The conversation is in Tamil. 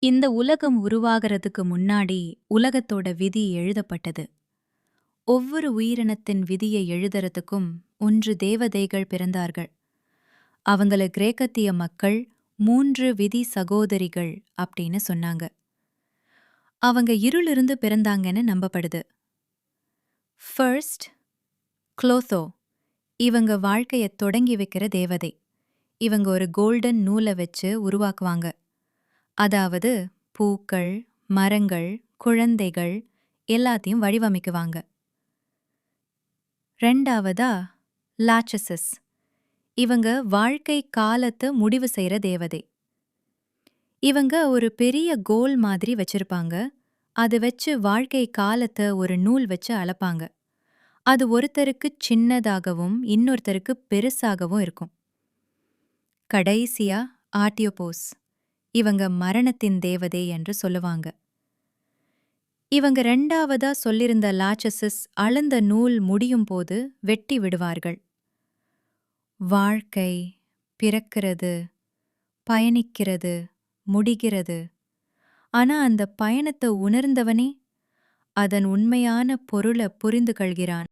இந்த உலகம் உருவாகிறதுக்கு முன்னாடி உலகத்தோட விதி எழுதப்பட்டது. ஒவ்வொரு உயிரினத்தின் விதியை எழுதுறதுக்கும் 1 தேவதைகள் பிறந்தார்கள். அவங்கள கிரேக்கத்திய மக்கள் 3 விதி சகோதரிகள் அப்படின்னு சொன்னாங்க. அவங்க இருளிருந்து பிறந்தாங்கன்னு நம்பப்படுது. ஃபர்ஸ்ட், க்ளோத்தோ. இவங்க வாழ்க்கைய தொடங்கி வைக்கிற தேவதை. இவங்க ஒரு கோல்டன் நூலை வச்சு உருவாக்குவாங்க. அதாவது பூக்கள், மரங்கள், குழந்தைகள் எல்லாத்தையும் வடிவமைக்குவாங்க. 2வதா லாச்சசஸ். இவங்க வாழ்க்கை காலத்தை முடிவு செய்யற தேவதை. இவங்க ஒரு பெரிய கோல் மாதிரி வச்சிருப்பாங்க. அது வச்சு வாழ்க்கை காலத்தை ஒரு நூல் வச்சு அளப்பாங்க. அது ஒருத்தருக்கு சின்னதாகவும் இன்னொருத்தருக்கு பெருசாகவும் இருக்கும். கடைசியா ஆர்டியோபோஸ். இவங்க மரணத்தின் தேவதை என்று சொல்லுவாங்க. இவங்க 2வதா சொல்லிருந்த லாச்சசஸ் அளந்த நூல் முடியும் போது வெட்டி விடுவார்கள். வாழ்க்கை பிறக்கிறது, பயணிக்கிறது, முடிகிறது. ஆனா அந்த பயணத்தை உணர்ந்தவனே அதன் உண்மையான பொருளை புரிந்து கொள்கிறான்.